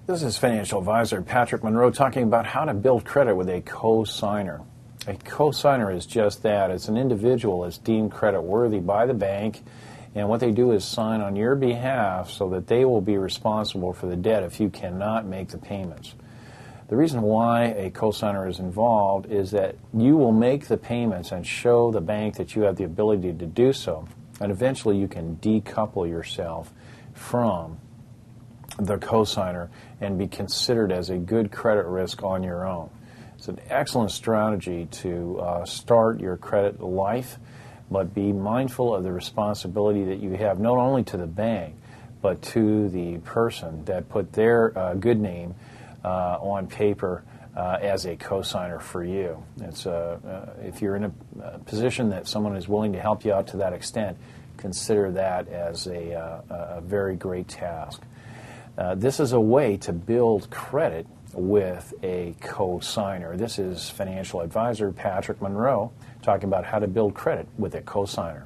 This is financial advisor Patrick Monroe talking about how to build credit with a co-signer. A co-signer is just that. It's an individual that's deemed credit worthy by the bank, and what they do is sign on your behalf so that they will be responsible for the debt if you cannot make the payments. The reason why a co-signer is involved is that you will make the payments and show the bank that you have the ability to do so, and eventually you can decouple yourself from the co-signer and be considered as a good credit risk on your own. It's an excellent strategy to start your credit life, but be mindful of the responsibility that you have not only to the bank, but to the person that put their good name on paper as a co-signer for you. It's if you're in a position that someone is willing to help you out to that extent, consider that as a very great task. This is a way to build credit with a co-signer. This is financial advisor Patrick Monroe talking about how to build credit with a co-signer.